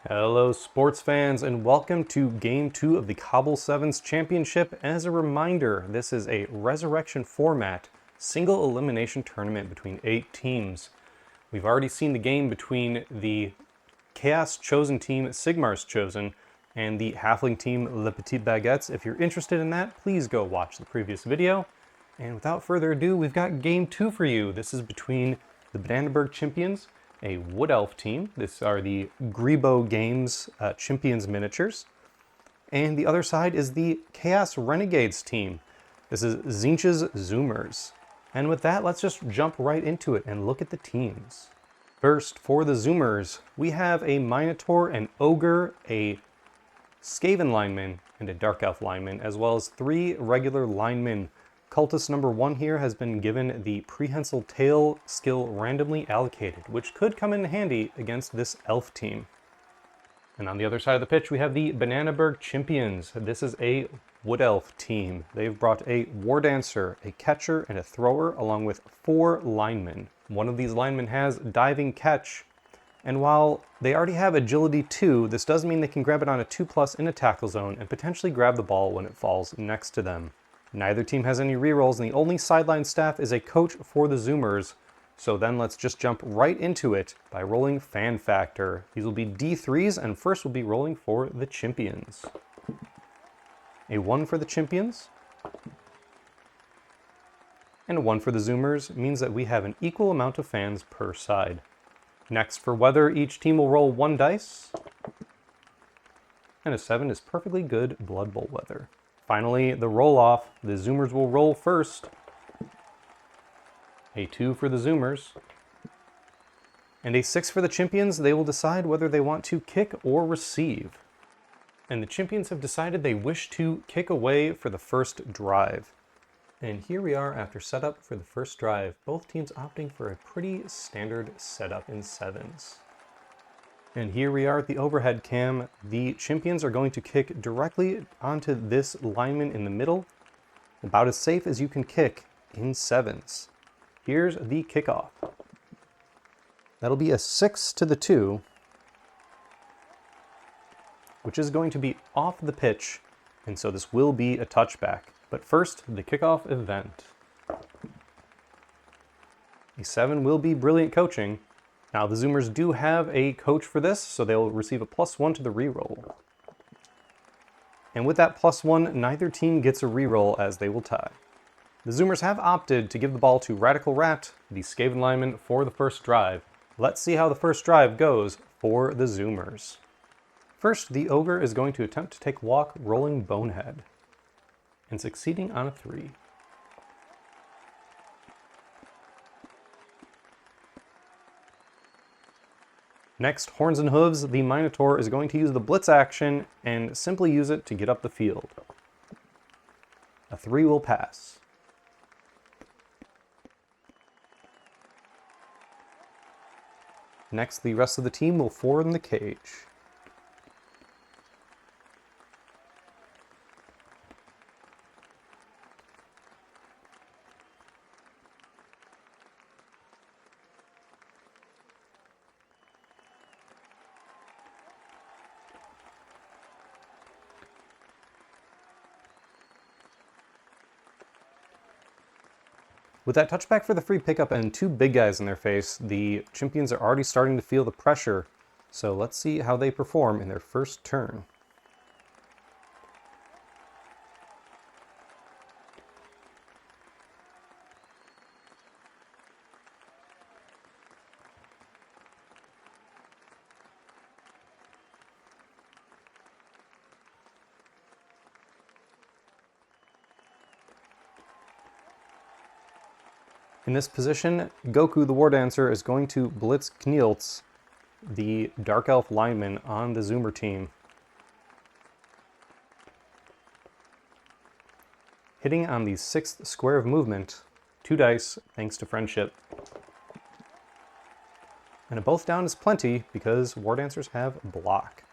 Hello sports fans and welcome to Game 2 of the CoBBL 7's Championship. As a reminder, this is a resurrection format, single elimination tournament between 8 teams. We've already seen the game between the Chaos Chosen team, Sigmar's Chosen, and the Halfling team, Le Petit Baguettes. If you're interested in that, please go watch the previous video. And without further ado, we've got Game 2 for you. This is between the Bananaberg Chimpions, a Wood Elf team. These are the Grebo Games Chimpions miniatures. And the other side is the Chaos Renegades team. This is Tzinch's Tzoomers. And with that, let's just jump right into it and look at the teams. First, for the Tzoomers, we have a Minotaur, an Ogre, a Skaven lineman, and a Dark Elf lineman, as well as 3 regular linemen. Cultist number 1 here has been given the Prehensile Tail skill randomly allocated, which could come in handy against this elf team. And on the other side of the pitch, we have the Bananaberg Chimpions. This is a Wood Elf team. They've brought a War Dancer, a Catcher, and a Thrower, along with 4 linemen. One of these linemen has Diving Catch, and while they already have Agility 2, this does mean they can grab it on a 2+ in a tackle zone and potentially grab the ball when it falls next to them. Neither team has any rerolls, and the only sideline staff is a coach for the Tzoomers. So then let's just jump right into it by rolling Fan Factor. These will be D3s, and first we'll be rolling for the Chimpions. A 1 for the Chimpions, and a 1 for the Tzoomers means that we have an equal amount of fans per side. Next, for weather, each team will roll 1 dice, and a 7 is perfectly good Blood Bowl weather. Finally, the roll-off, the Tzoomers will roll first. A 2 for the Tzoomers. And a 6 for the Chimpions. They will decide whether they want to kick or receive. And the Chimpions have decided they wish to kick away for the first drive. And here we are after setup for the first drive. Both teams opting for a pretty standard setup in 7s. And here we are at the overhead cam. The Chimpions are going to kick directly onto this lineman in the middle, about as safe as you can kick in 7s. Here's the kickoff. That'll be a 6 to the 2, which is going to be off the pitch, and so this will be a touchback. But first, the kickoff event. A 7 will be brilliant coaching. Now, the Tzoomers do have a coach for this, so they'll receive a +1 to the reroll. And with that +1, neither team gets a reroll as they will tie. The Tzoomers have opted to give the ball to Radical Rat, the Skaven lineman, for the first drive. Let's see how the first drive goes for the Tzoomers. First, the Ogre is going to attempt to take walk rolling Bonehead, and succeeding on a 3. Next, Horns and Hooves, the Minotaur is going to use the Blitz action and simply use it to get up the field. A 3 will pass. Next, the rest of the team will form the cage. With that touchback for the free pickup and 2 big guys in their face, the Chimpions are already starting to feel the pressure. So let's see how they perform in their first turn. In this position, Goku the War Dancer is going to blitz Knieltz, the Dark Elf lineman, on the Tzoomer team. Hitting on the 6th square of movement, 2 dice thanks to friendship. And a both down is plenty because War Dancers have block.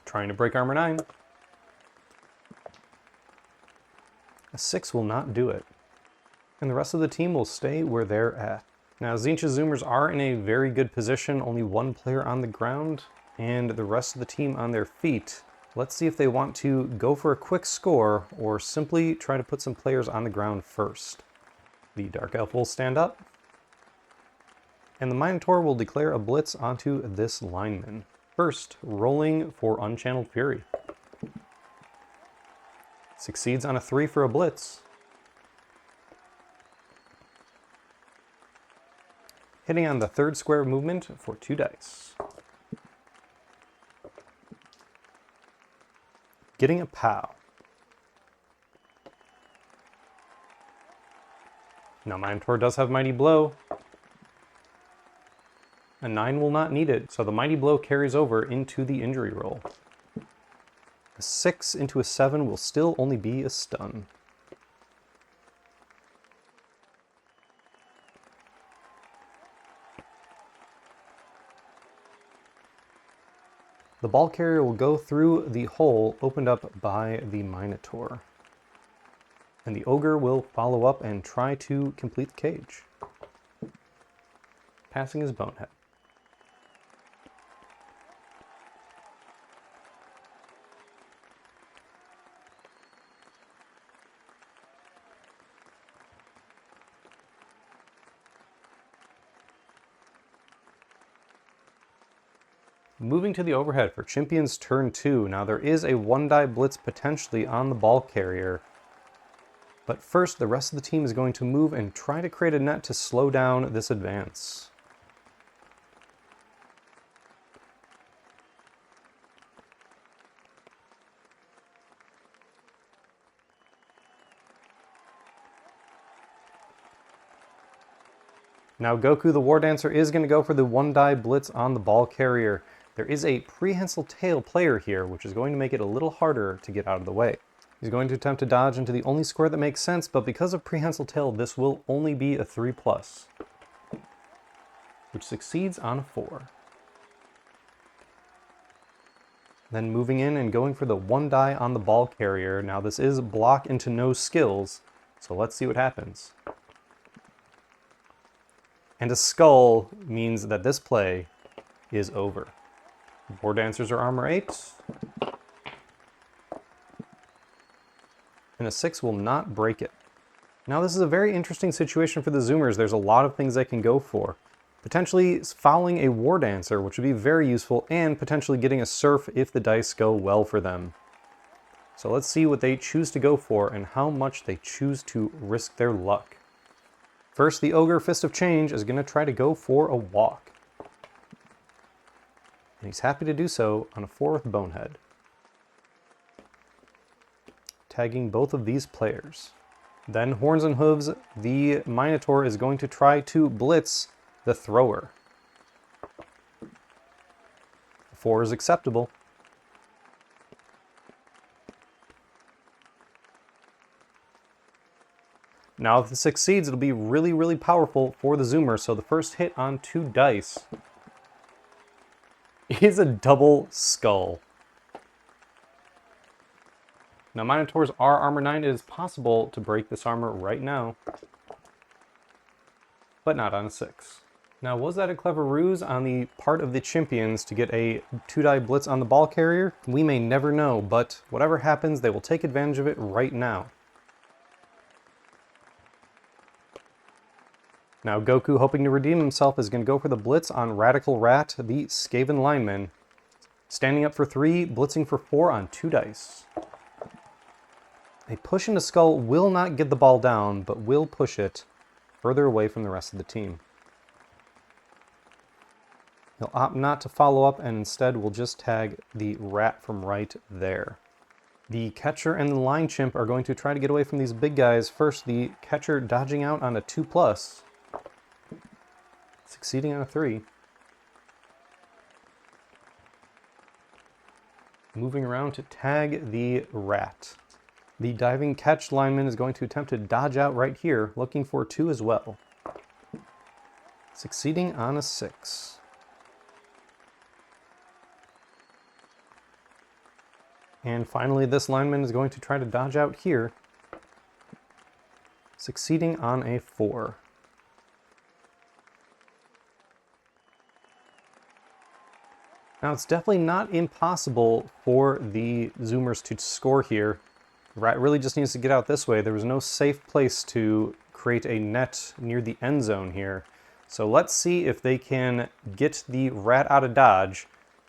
Trying to break armor 9. A 6 will not do it. And the rest of the team will stay where they're at. Now, Tzinch's Tzoomers are in a very good position, only 1 player on the ground. and the rest of the team on their feet. Let's see if they want to go for a quick score or simply try to put some players on the ground first. The Dark Elf will stand up, and the Minotaur will declare a blitz onto this lineman. First, rolling for Unchanneled Fury. Succeeds on a 3 for a blitz. Hitting on the third square movement for 2 dice. Getting a POW. Now Minotaur does have Mighty Blow. A 9 will not need it, so the Mighty Blow carries over into the injury roll. A 6 into a 7 will still only be a stun. The ball carrier will go through the hole opened up by the Minotaur. And the Ogre will follow up and try to complete the cage. Passing his Bonehead. Moving to the overhead for Chimpions turn 2. Now there is a 1-die blitz potentially on the ball carrier. But first, the rest of the team is going to move and try to create a net to slow down this advance. Now Goku the War Dancer is going to go for the 1-die blitz on the ball carrier. There is a prehensile tail player here, which is going to make it a little harder to get out of the way. He's going to attempt to dodge into the only square that makes sense, but because of prehensile tail, this will only be a 3+, which succeeds on a 4. Then moving in and going for the 1-die on the ball carrier. Now this is block into no skills, so let's see what happens. And a skull means that this play is over. War Dancers are armor 8. And a 6 will not break it. Now this is a very interesting situation for the Tzoomers. There's a lot of things they can go for. Potentially fouling a War Dancer, which would be very useful, and potentially getting a Surf if the dice go well for them. So let's see what they choose to go for and how much they choose to risk their luck. First, the Ogre Fist of Change is going to try to go for a walk. And he's happy to do so on a 4 with Bonehead. Tagging both of these players. Then Horns and Hooves, the Minotaur is going to try to blitz the thrower. 4 is acceptable. Now if this succeeds, it'll be really, really powerful for the Zoomer. So the first hit on 2 dice is a double skull. Now Minotaurs are armor 9. It is possible to break this armor right now, but not on a 6. Now was that a clever ruse on the part of the Chimpions to get a 2-die blitz on the ball carrier? We may never know, but whatever happens, they will take advantage of it right now. Now Goku, hoping to redeem himself, is going to go for the blitz on Radical Rat, the Skaven lineman. Standing up for 3, blitzing for 4 on 2 dice. A push into Skull will not get the ball down, but will push it further away from the rest of the team. He'll opt not to follow up and instead will just tag the rat from right there. The catcher and the line chimp are going to try to get away from these big guys. First, the catcher dodging out on a 2+, succeeding on a 3. Moving around to tag the rat. The diving catch lineman is going to attempt to dodge out right here, looking for 2 as well. Succeeding on a 6. And finally, this lineman is going to try to dodge out here, succeeding on a 4. Now, it's definitely not impossible for the Tzoomers to score here. Rat really just needs to get out this way. There was no safe place to create a net near the end zone here. So let's see if they can get the Rat out of dodge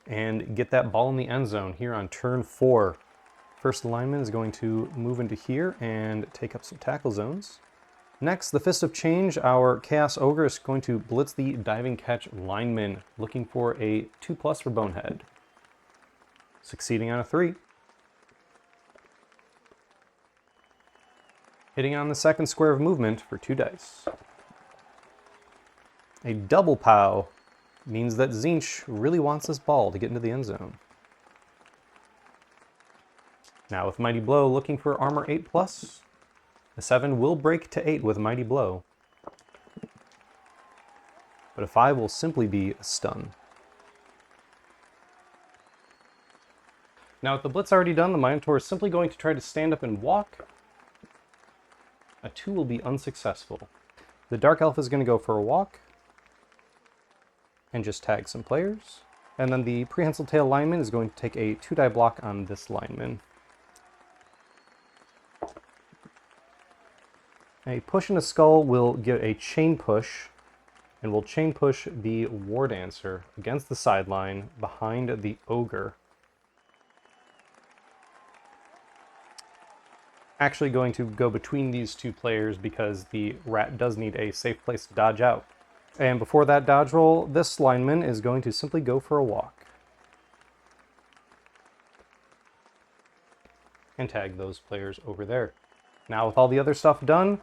and get that ball in the end zone here on turn 4. First lineman is going to move into here and take up some tackle zones. Next, the Fist of Change, our Chaos Ogre, is going to blitz the diving catch lineman, looking for a 2+ for Bonehead. Succeeding on a 3. Hitting on the second square of movement for 2 dice. A double pow means that Tzeentch really wants this ball to get into the end zone. Now with Mighty Blow looking for armor 8+. The 7 will break to 8 with Mighty Blow. But a 5 will simply be a stun. Now with the blitz already done, the Minotaur is simply going to try to stand up and walk. A 2 will be unsuccessful. The Dark Elf is going to go for a walk and just tag some players. And then the Prehensile Tail lineman is going to take a 2-die block on this lineman. A push and a skull will get a chain push, and will chain push the War Dancer against the sideline behind the Ogre. Actually going to go between these two players because the Rat does need a safe place to dodge out. And before that dodge roll, this lineman is going to simply go for a walk. And tag those players over there. Now with all the other stuff done,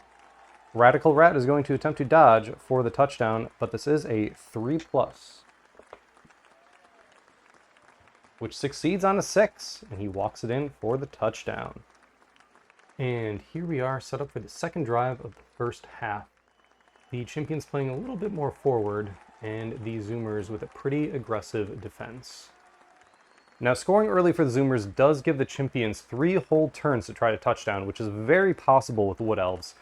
Radical Rat is going to attempt to dodge for the touchdown, but this is a 3+. Which succeeds on a 6, and he walks it in for the touchdown. And here we are set up for the second drive of the first half. The Chimpions playing a little bit more forward, and the Tzoomers with a pretty aggressive defense. Now scoring early for the Tzoomers does give the Chimpions 3 whole turns to try to touchdown, which is very possible with Wood Elves,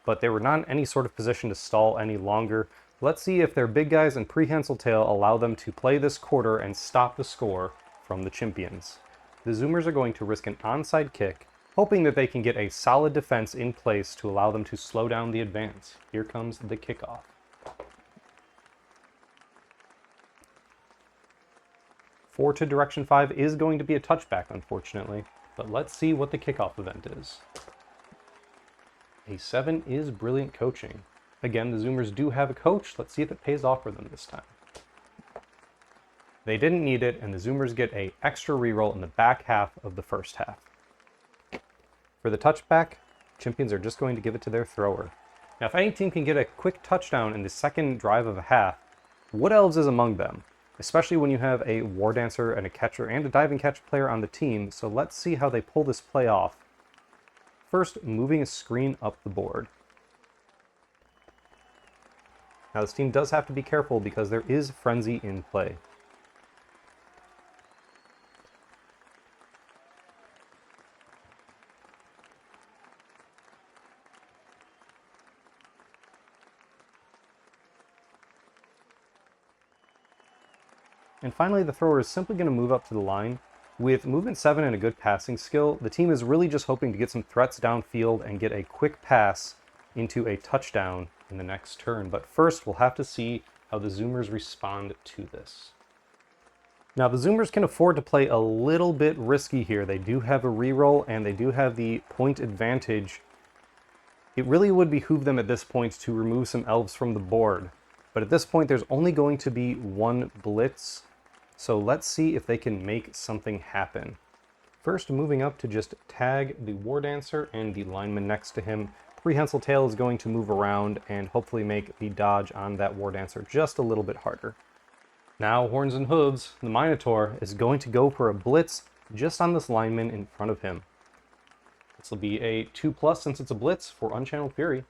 but they were not in any sort of position to stall any longer. Let's see if their big guys and Prehensile Tail allow them to play this quarter and stop the score from the Chimpions. The Tzoomers are going to risk an onside kick, hoping that they can get a solid defense in place to allow them to slow down the advance. Here comes the kickoff. Forward to Direction 5 is going to be a touchback, unfortunately, but let's see what the kickoff event is. A 7 is brilliant coaching. Again, the Tzoomers do have a coach. Let's see if it pays off for them this time. They didn't need it, and the Tzoomers get an extra reroll in the back half of the first half. For the touchback, Chimpions are just going to give it to their thrower. Now, if any team can get a quick touchdown in the second drive of a half, Wood Elves is among them, especially when you have a War Dancer and a catcher and a diving catch player on the team, so let's see how they pull this play off. First, moving a screen up the board. Now this team does have to be careful because there is Frenzy in play. And finally, the thrower is simply going to move up to the line. With movement 7 and a good passing skill, the team is really just hoping to get some threats downfield and get a quick pass into a touchdown in the next turn. But first, we'll have to see how the Tzoomers respond to this. Now, the Tzoomers can afford to play a little bit risky here. They do have a reroll, and they do have the point advantage. It really would behoove them at this point to remove some elves from the board. But at this point, there's only going to be one blitz. So let's see if they can make something happen. First, moving up to just tag the War Dancer and the lineman next to him. Prehensile Tail is going to move around and hopefully make the dodge on that War Dancer just a little bit harder. Now, Horns and Hooves, the Minotaur, is going to go for a blitz just on this lineman in front of him. This will be a 2+ since it's a blitz for Unchanneled Fury.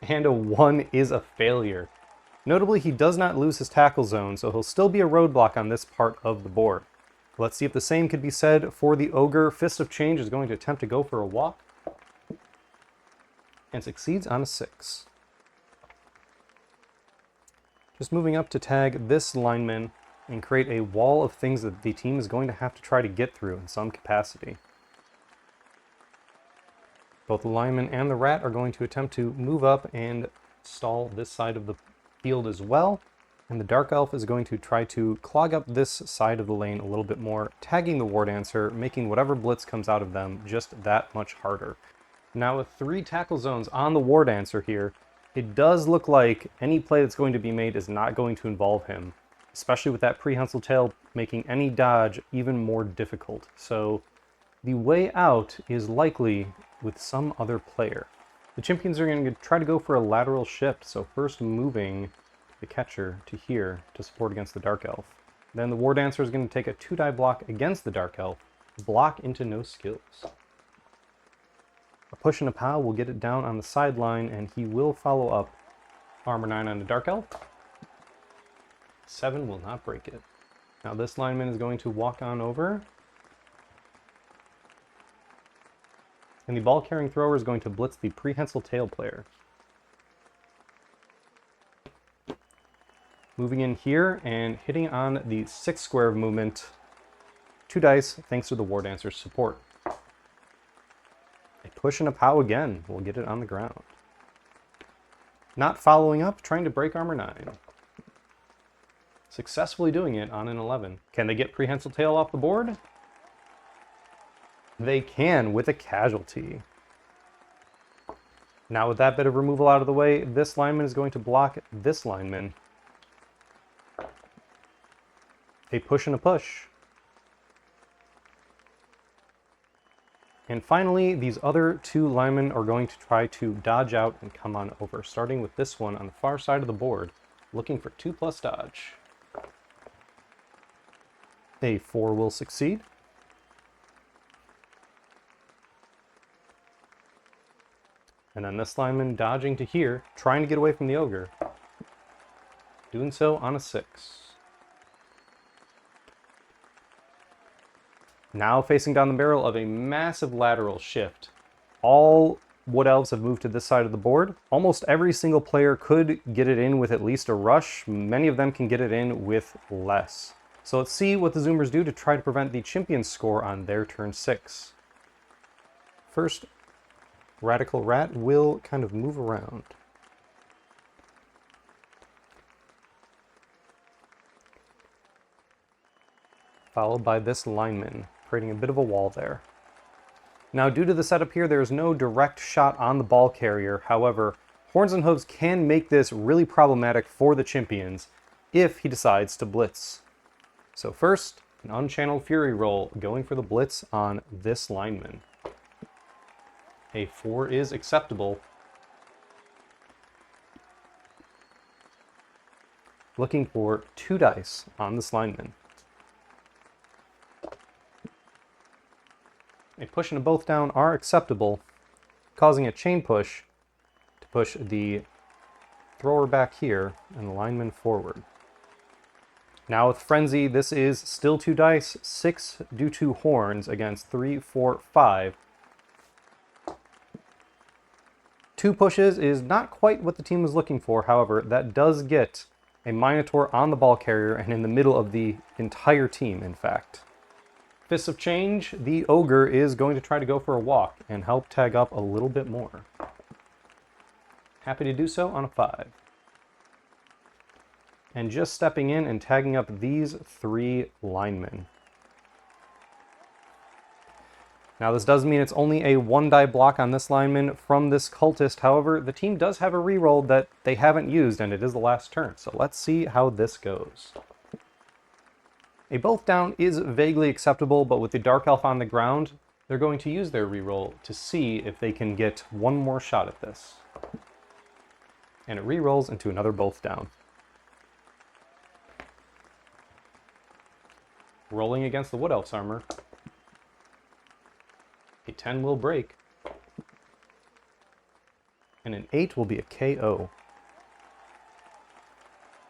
And a 1 is a failure. Notably, he does not lose his tackle zone, so he'll still be a roadblock on this part of the board. Let's see if the same could be said for the Ogre. Fist of Change is going to attempt to go for a walk, and succeeds on a 6. Just moving up to tag this lineman and create a wall of things that the team is going to have to try to get through in some capacity. Both the lineman and the rat are going to attempt to move up and stall this side of the field as well. And the Dark Elf is going to try to clog up this side of the lane a little bit more, tagging the War Dancer, making whatever blitz comes out of them just that much harder. Now with 3 tackle zones on the War Dancer here, it does look like any play that's going to be made is not going to involve him, especially with that prehensile tail making any dodge even more difficult. So the way out is likely with some other player. The Chimpions are going to try to go for a lateral shift, so first moving the catcher to here to support against the Dark Elf. Then the War Dancer is going to take a 2-die block against the Dark Elf, block into no skills. A push and a pow will get it down on the sideline, and he will follow up armor 9 on the Dark Elf. 7 will not break it. Now this lineman is going to walk on over, and the ball carrying thrower is going to blitz the prehensile tail player. Moving in here and hitting on the 6 square of movement. 2 dice thanks to the War Dancer's support. A push and a pow again will get it on the ground. Not following up, trying to break armor 9. Successfully doing it on an 11. Can they get prehensile tail off the board? They can with a casualty. Now with that bit of removal out of the way, this lineman is going to block this lineman. A push and a push. And finally, these other 2 linemen are going to try to dodge out and come on over, starting with this one on the far side of the board, looking for 2+ dodge. A 4 will succeed. And then this lineman dodging to here, trying to get away from the ogre. Doing so on a 6. Now facing down the barrel of a massive lateral shift. All Wood Elves have moved to this side of the board. Almost every single player could get it in with at least a rush. Many of them can get it in with less. So let's see what the Tzoomers do to try to prevent the Chimpions score on their turn 6. First, Radical Rat will kind of move around. Followed by this lineman, creating a bit of a wall there. Now, due to the setup here, there is no direct shot on the ball carrier. However, Horns and Hooves can make this really problematic for the Chimpions if he decides to blitz. So first, an Unchanneled Fury roll going for the blitz on this lineman. A 4 is acceptable. Looking for 2 dice on this lineman. A push and a both down are acceptable, causing a chain push to push the thrower back here and the lineman forward. Now with Frenzy, this is still 2 dice, 6 due to Horns against 3, 4, 5. 2 pushes is not quite what the team was looking for, however, that does get a Minotaur on the ball carrier and in the middle of the entire team, in fact. Fists of Change, the Ogre is going to try to go for a walk and help tag up a little bit more. Happy to do so on a 5. And just stepping in and tagging up these 3 linemen. Now this does mean it's only a 1-die block on this lineman from this cultist. However, the team does have a reroll that they haven't used and it is the last turn. So let's see how this goes. A both down is vaguely acceptable, but with the Dark Elf on the ground, they're going to use their reroll to see if they can get one more shot at this. And it rerolls into another both down. Rolling against the Wood Elf's armor. A 10 will break. And an 8 will be a KO.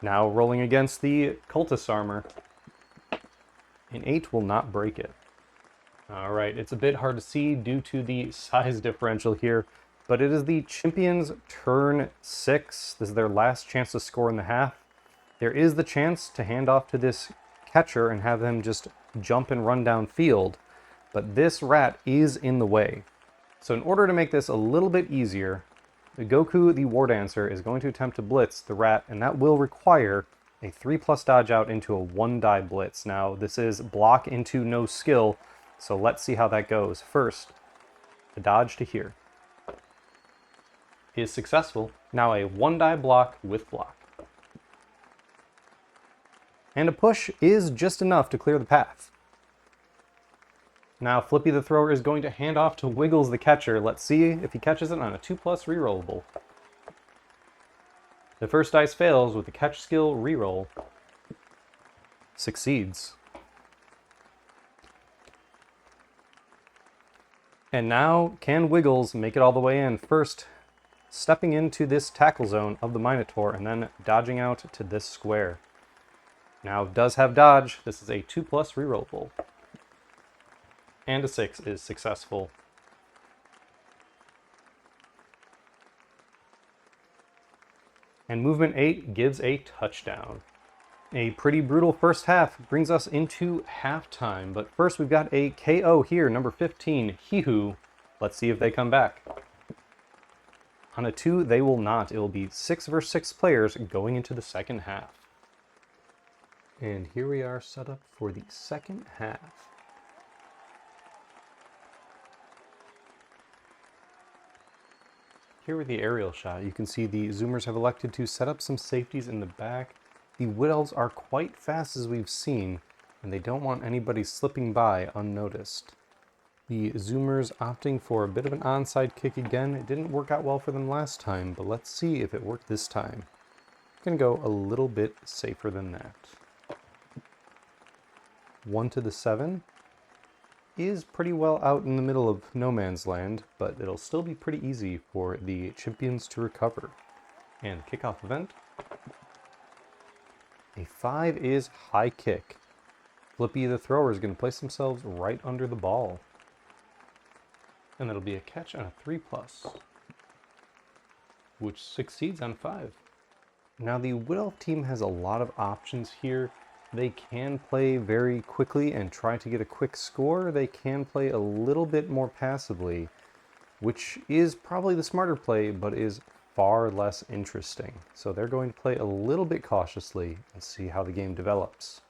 Now rolling against the Cultist's armor. An 8 will not break it. Alright, it's a bit hard to see due to the size differential here, but it is the Chimpions' turn 6. This is their last chance to score in the half. There is the chance to hand off to this catcher and have him just jump and run downfield, but this rat is in the way. So in order to make this a little bit easier, Goku, the War Dancer, is going to attempt to blitz the rat, and that will require a 3+ dodge out into a 1-die blitz. Now, this is block into no skill, so let's see how that goes. First, a dodge to here is successful. Now a 1-die block with block. And a push is just enough to clear the path. Now Flippy the thrower is going to hand off to Wiggles the catcher. Let's see if he catches it on a 2+ rerollable. The first dice fails with the catch skill reroll. Succeeds. And now can Wiggles make it all the way in? First, stepping into this tackle zone of the Minotaur and then dodging out to this square. Now does have dodge. This is a 2+ rerollable. And a 6 is successful. And movement 8 gives a touchdown. A pretty brutal first half brings us into halftime, but first we've got a KO here, number 15, Hihu. Let's see if they come back. On a 2, they will not. It will be 6 versus 6 players going into the second half. And here we are set up for the second half. Here with the aerial shot, you can see the Tzoomers have elected to set up some safeties in the back. The Wood Elves are quite fast as we've seen, and they don't want anybody slipping by unnoticed. The Tzoomers opting for a bit of an onside kick again. It didn't work out well for them last time, but let's see if it worked this time. I'm going to go a little bit safer than that. 1 to the 7 is pretty well out in the middle of no man's land, but it'll still be pretty easy for the Chimpions to recover. And kickoff event. A 5 is high kick. Flippy the thrower is going to place themselves right under the ball. And that'll be a catch on a 3+, which succeeds on 5. Now the Wood Elf team has a lot of options here. They can play very quickly and try to get a quick score. They can play a little bit more passively, which is probably the smarter play, but is far less interesting. So they're going to play a little bit cautiously and see how the game develops.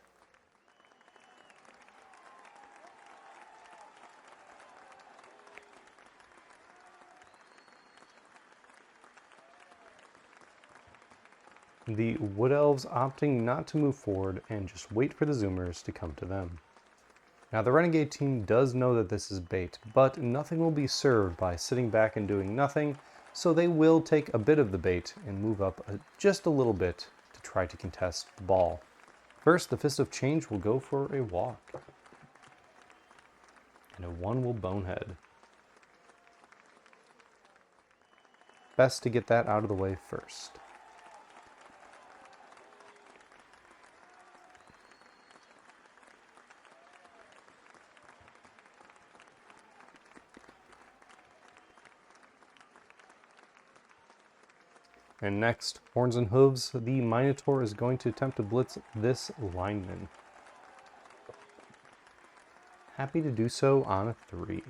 The Wood Elves opting not to move forward and just wait for the Tzoomers to come to them. Now the Renegade team does know that this is bait, but nothing will be served by sitting back and doing nothing, so they will take a bit of the bait and move up just a little bit to try to contest the ball. First, the Fist of Change will go for a walk. And a 1 will bonehead. Best to get that out of the way first. And next, Horns and Hooves, the Minotaur is going to attempt to blitz this lineman. Happy to do so on a 3.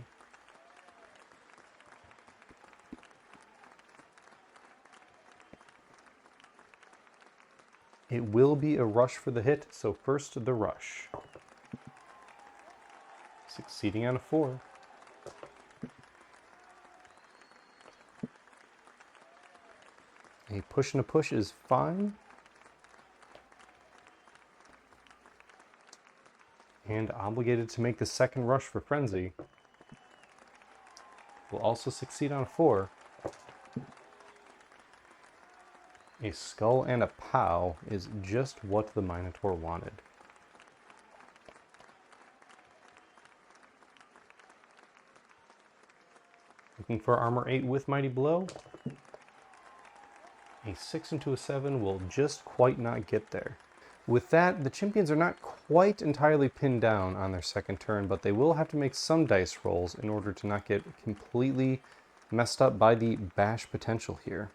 It will be a rush for the hit, so first the rush. Succeeding on a 4. A push and a push is fine. And obligated to make the second rush for Frenzy. Will also succeed on a 4. A skull and a pow is just what the Minotaur wanted. Looking for armor 8 with Mighty Blow. A 6 into a 7 will just quite not get there. With that, the Chimpions are not quite entirely pinned down on their second turn, but they will have to make some dice rolls in order to not get completely messed up by the bash potential here.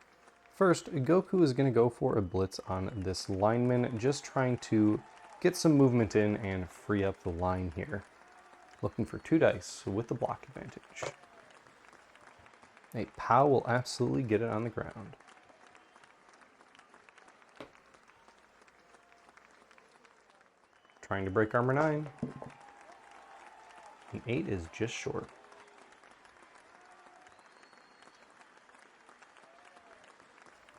First, Goku is going to go for a blitz on this lineman, just trying to get some movement in and free up the line here. Looking for 2 dice with the block advantage. A POW will absolutely get it on the ground. Trying to break armor 9. An 8 is just short.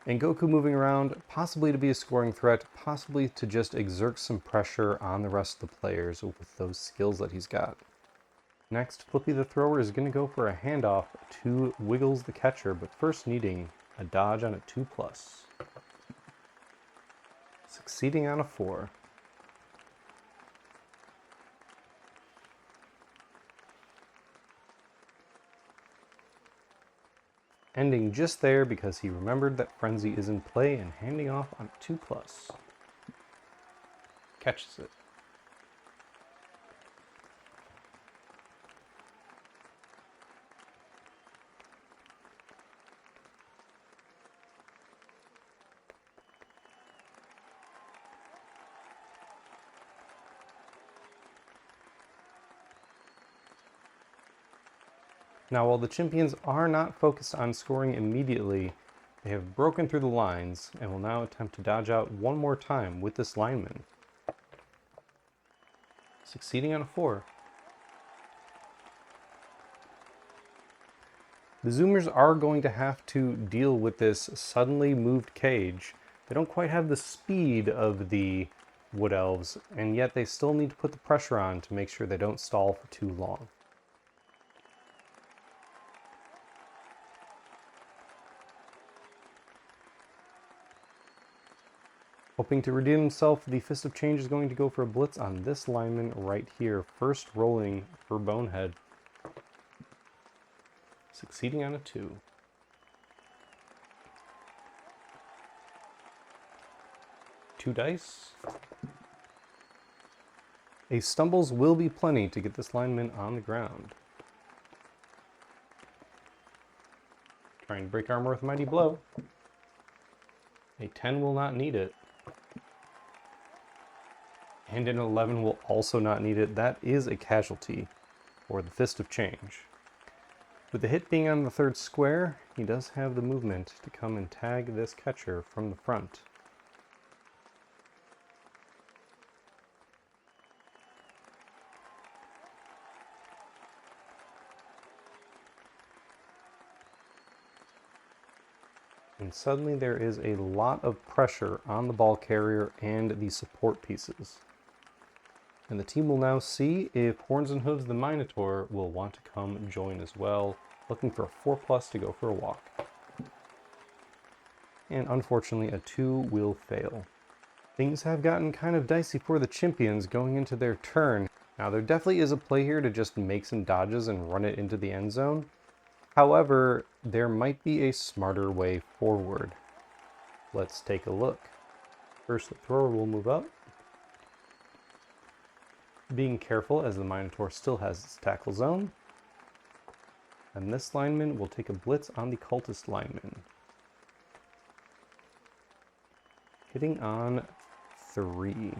And Goku moving around, possibly to be a scoring threat, possibly to just exert some pressure on the rest of the players with those skills that he's got. Next, Flippy the Thrower is going to go for a handoff to Wiggles the Catcher, but first needing a dodge on a 2+. Succeeding on a 4. Ending just there because he remembered that Frenzy is in play and handing off on a 2+. Catches it. Now, while the Chimpions are not focused on scoring immediately, they have broken through the lines and will now attempt to dodge out one more time with this lineman. Succeeding on a 4. The Tzoomers are going to have to deal with this suddenly moved cage. They don't quite have the speed of the Wood Elves, and yet they still need to put the pressure on to make sure they don't stall for too long. Hoping to redeem himself, the Fist of Change is going to go for a blitz on this lineman right here. First rolling for Bonehead. Succeeding on a 2. Two dice. A stumbles will be plenty to get this lineman on the ground. Trying to break armor with a mighty blow. A 10 will not need it. And an 11 will also not need it. That is a casualty for the Fist of Change. With the hit being on the 3rd square, he does have the movement to come and tag this catcher from the front. And suddenly there is a lot of pressure on the ball carrier and the support pieces. And the team will now see if Horns and Hooves the Minotaur will want to come join as well, looking for a 4+ to go for a walk. And unfortunately a 2 will fail. Things have gotten kind of dicey for the Chimpions going into their turn. Now there definitely is a play here to just make some dodges and run it into the end zone. However, there might be a smarter way forward. Let's take a look. First, the thrower will move up, being careful as the Minotaur still has its tackle zone. And this lineman will take a blitz on the cultist lineman. Hitting on 3.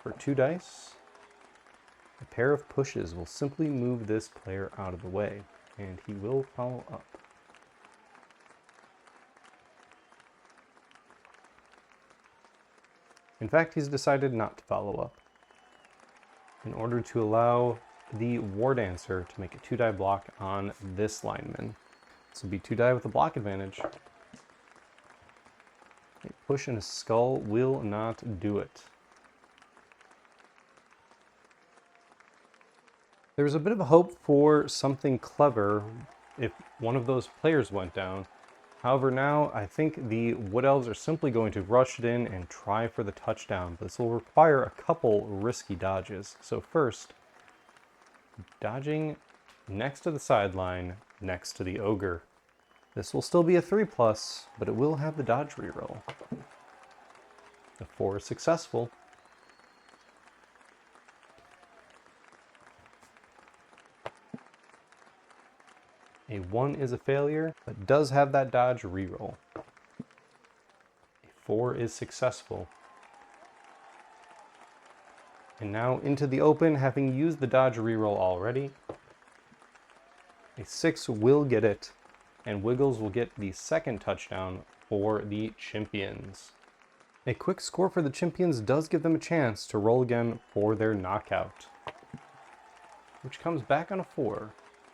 For 2 dice, a pair of pushes will simply move this player out of the way, and he will follow up. In fact, he's decided not to follow up, in order to allow the War Dancer to make a 2-die block on this lineman. This will be 2-die with a block advantage. A push and a skull will not do it. There's a bit of a hope for something clever if one of those players went down. However, now I think the Wood Elves are simply going to rush it in and try for the touchdown. But this will require a couple risky dodges. So first, dodging next to the sideline, next to the Ogre. This will still be a 3+, but it will have the dodge reroll. The 4 is successful. A 1 is a failure, but does have that dodge reroll. A 4 is successful. And now into the open, having used the dodge reroll already. A 6 will get it, and Wiggles will get the second touchdown for the Chimpions. A quick score for the Chimpions does give them a chance to roll again for their knockout, which comes back on a 4.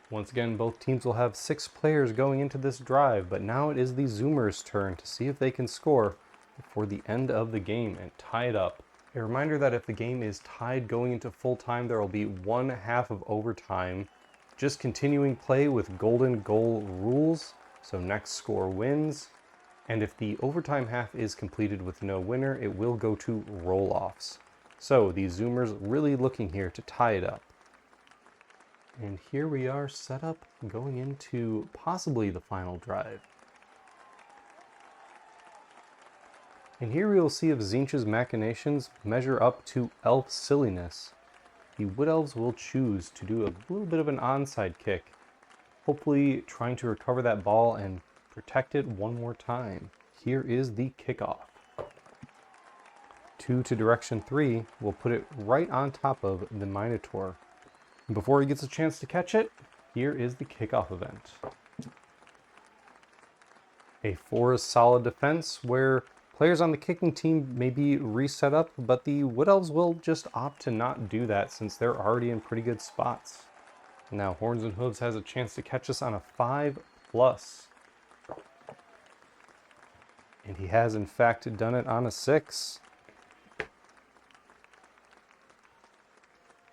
Once again, both teams will have 6 players going into this drive, but now it is the Tzoomers' turn to see if they can score before the end of the game and tie it up. A reminder that if the game is tied going into full time, there will be 1/2 of overtime. Just continuing play with golden goal rules, so next score wins. And if the overtime half is completed with no winner, it will go to roll-offs. So the Tzoomers really looking here to tie it up. And here we are set up going into possibly the final drive. And here we will see if Tzeentch's machinations measure up to Elf silliness. The Wood Elves will choose to do a little bit of an onside kick, hopefully trying to recover that ball and protect it one more time. Here is the kickoff. 2 to direction 3 will put it right on top of the Minotaur. Before he gets a chance to catch it, here is the kickoff event. A 4 is solid defense where players on the kicking team may be reset up, but the Wood Elves will just opt to not do that since they're already in pretty good spots. Now Horns and Hooves has a chance to catch us on a 5+. And he has in fact done it on a 6.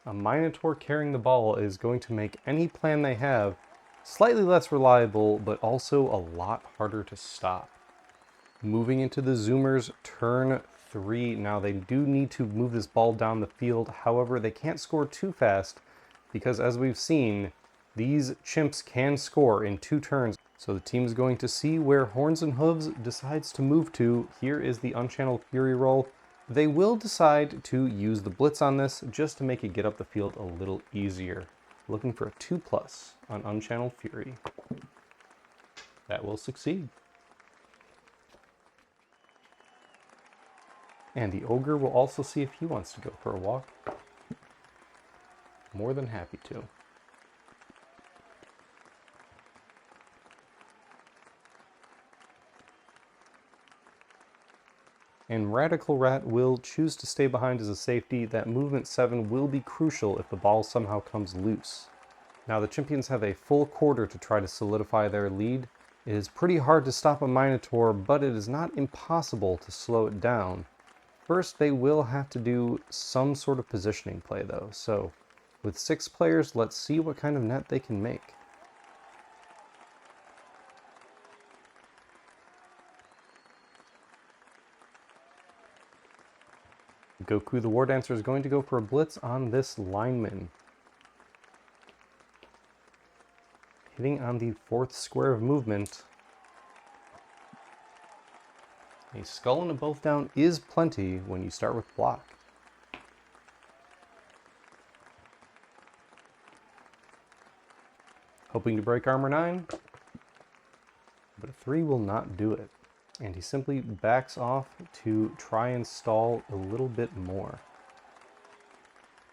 A Minotaur carrying the ball is going to make any plan they have slightly less reliable, but also a lot harder to stop. Moving into the Tzoomers' turn 3. Now they do need to move this ball down the field. However, they can't score too fast because as we've seen, these chimps can score in 2 turns. So the team is going to see where Horns and Hooves decides to move to. Here is the Unchanneled Fury roll. They will decide to use the blitz on this just to make it get up the field a little easier. Looking for a 2+ on Unchanneled Fury. That will succeed. And the Ogre will also see if he wants to go for a walk. More than happy to. And Radical Rat will choose to stay behind as a safety. That movement 7 will be crucial if the ball somehow comes loose. Now the Chimpions have a full quarter to try to solidify their lead. It is pretty hard to stop a Minotaur, but it is not impossible to slow it down. First, they will have to do some sort of positioning play though. So with 6 players, let's see what kind of net they can make. Goku the War Dancer is going to go for a blitz on this lineman. Hitting on the 4th square of movement. A skull and a both down is plenty when you start with block. Hoping to break armor 9, but a 3 will not do it. And he simply backs off to try and stall a little bit more.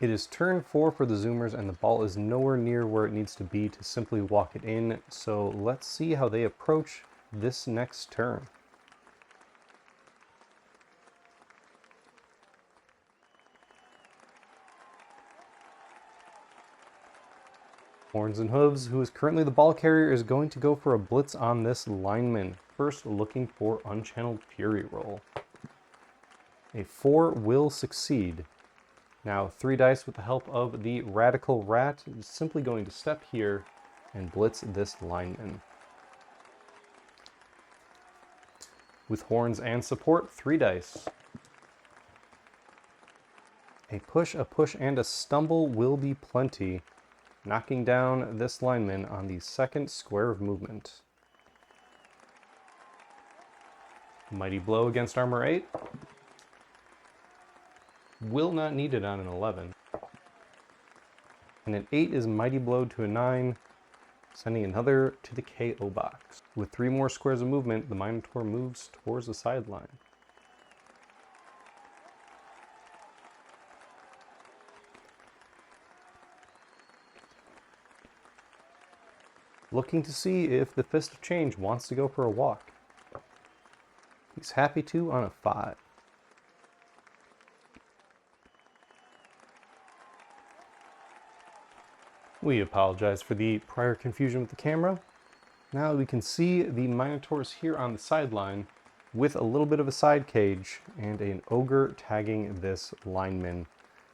It is turn 4 for the Tzoomers and the ball is nowhere near where it needs to be to simply walk it in. So let's see how they approach this next turn. Horns and Hooves, who is currently the ball carrier, is going to go for a blitz on this lineman. First, looking for Unchanneled Fury roll. A 4 will succeed. Now, 3 dice with the help of the Radical Rat is simply going to step here and blitz this lineman. With horns and support, 3 dice. A push, and a stumble will be plenty, knocking down this lineman on the 2nd square of movement. Mighty Blow against armor 8. Will not need it on an 11. And an 8 is Mighty Blow to a 9, sending another to the KO box. With 3 more squares of movement, the Minotaur moves towards the sideline. looking to see if the Fist of Change wants to go for a walk. He's happy to on a 5. We apologize for the prior confusion with the camera. Now we can see the Minotaurs here on the sideline with a little bit of a side cage and an ogre tagging this lineman.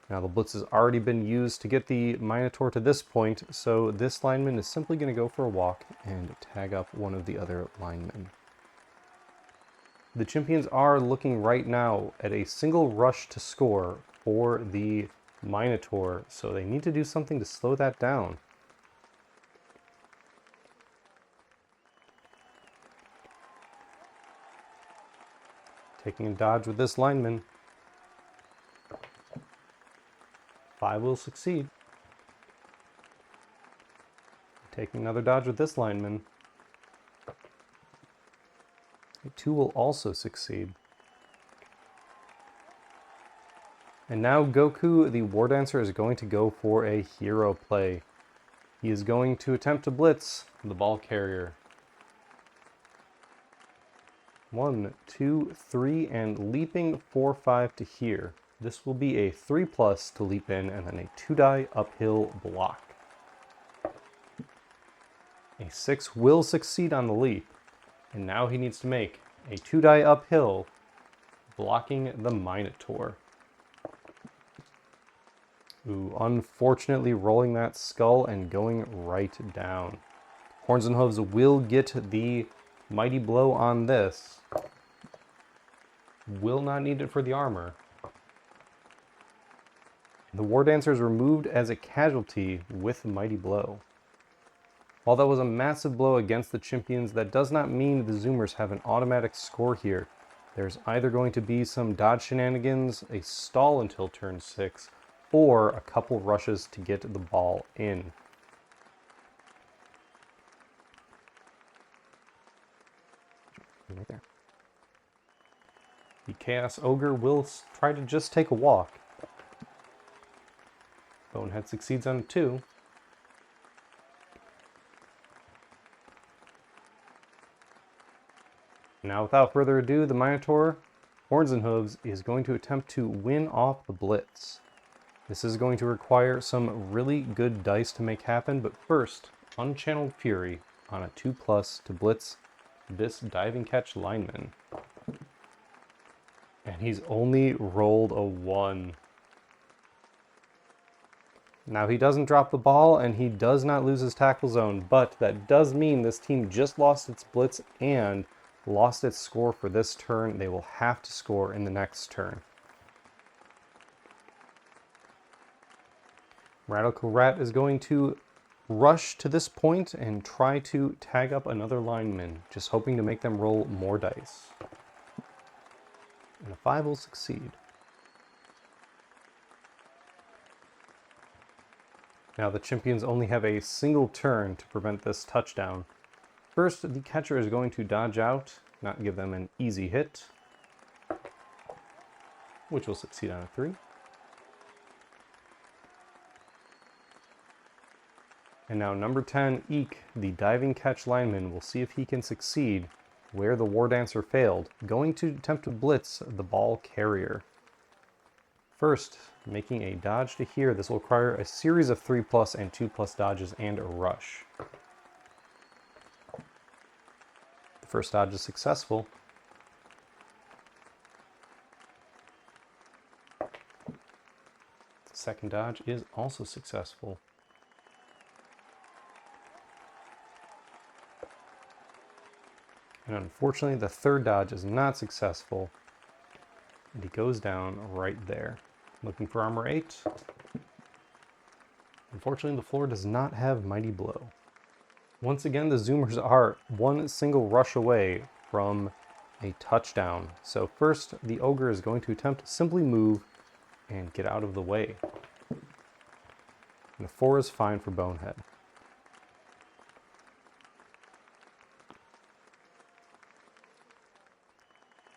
Now the blitz has already been used to get the Minotaur to this point, so this lineman is simply going to go for a walk and tag up one of the other linemen. The Chimpions are looking right now at a single rush to score for the Minotaur, so they need to do something to slow that down. Taking a dodge with this lineman. 5 will succeed. Taking another dodge with this lineman. 2 will also succeed. And now Goku, the War Dancer, is going to go for a hero play. He is going to attempt to blitz the ball carrier. 1, 2, 3, and leaping 4, 5 to here. This will be a 3+ to leap in, and then a 2-die uphill block. A 6 will succeed on the leap, and now he needs to make a 2-die uphill, blocking the Minotaur. Ooh, unfortunately rolling that skull and going right down. Horns and Hooves will get the mighty blow on this. Will not need it for the armor. The War Dancer is removed as a casualty with Mighty Blow. While that was a massive blow against the Chimpions, that does not mean the Tzoomers have an automatic score here. There's either going to be some dodge shenanigans, a stall until turn 6, or a couple rushes to get the ball in. Right there. The Chaos Ogre will try to just take a walk. Bonehead succeeds on a 2. Now without further ado, the Minotaur, Horns and Hooves, is going to attempt to win off the blitz. This is going to require some really good dice to make happen, but first, Unchanneled Fury on a 2+ to blitz this diving catch lineman. And he's only rolled a 1. Now he doesn't drop the ball and he does not lose his tackle zone, but that does mean this team just lost its blitz and lost its score for this turn. They will have to score in the next turn. Radical Rat is going to rush to this point and try to tag up another lineman, just hoping to make them roll more dice. And a 5 will succeed. Now the Chimpions only have a single turn to prevent this touchdown. First, the catcher is going to dodge out, not give them an easy hit, which will succeed on a 3. And now number 10, Eek, the diving catch lineman, will see if he can succeed where the War Dancer failed, going to attempt to blitz the ball carrier. First, making a dodge to here. This will require a series of 3+ and 2+ dodges and a rush. The first dodge is successful. The second dodge is also successful. And unfortunately, the third dodge is not successful. And he goes down right there. Looking for armor 8. Unfortunately, the floor does not have Mighty Blow. Once again, the Tzoomers are one single rush away from a touchdown. So first, the Ogre is going to attempt to simply move and get out of the way. And a 4 is fine for Bonehead.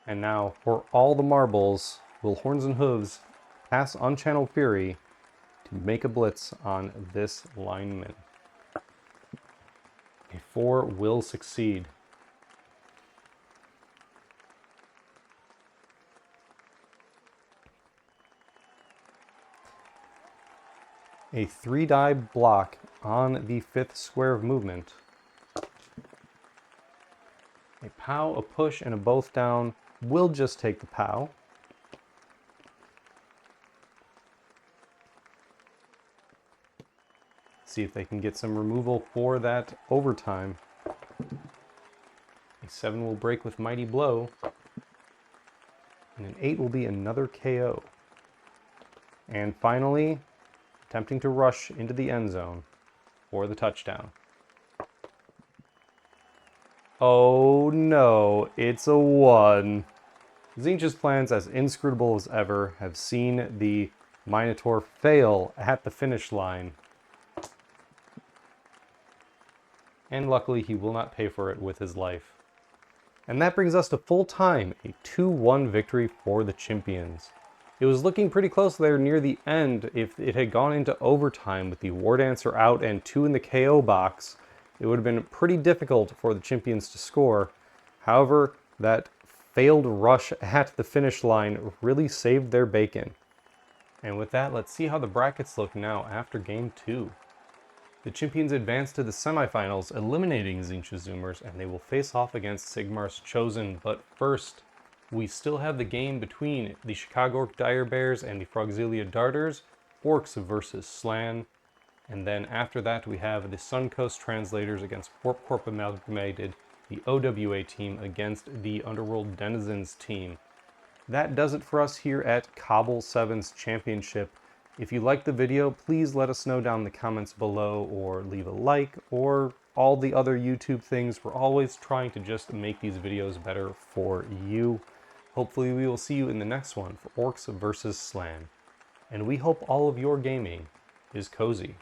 And now, for all the marbles, will Horns and Hooves pass Unchanneled Fury to make a blitz on this lineman? A 4 will succeed. A 3-die block on the 5th square of movement. A POW, a push, and a both down will just take the POW. See if they can get some removal for that overtime. A 7 will break with Mighty Blow. And an 8 will be another KO. And finally, attempting to rush into the end zone for the touchdown. Oh no, it's a 1. Tzeentch's plans, as inscrutable as ever, have seen the Minotaur fail at the finish line. And luckily he will not pay for it with his life. And that brings us to full time, a 2-1 victory for the Chimpions. It was looking pretty close there near the end. If it had gone into overtime with the War Dancer out and 2 in the KO box, it would have been pretty difficult for the Chimpions to score. However, that failed rush at the finish line really saved their bacon. And with that, let's see how the brackets look now after Game 2. The Chimpions advance to the semifinals, eliminating Tzeentch's Tzoomers, and they will face off against Sigmar's Chosen. But first, we still have the game between the Chicago Orc Dire Bears and the Frogzilia Darters, Orcs versus Slan. And then after that, we have the Suncoast Translators against Warp Corp Amalgamated, the OWA team against the Underworld Denizens team. That does it for us here at CoBBL 7's Championship. If you liked the video, please let us know down in the comments below, or leave a like, or all the other YouTube things. We're always trying to just make these videos better for you. Hopefully we will see you in the next one for Orcs versus Slan. And we hope all of your gaming is cozy.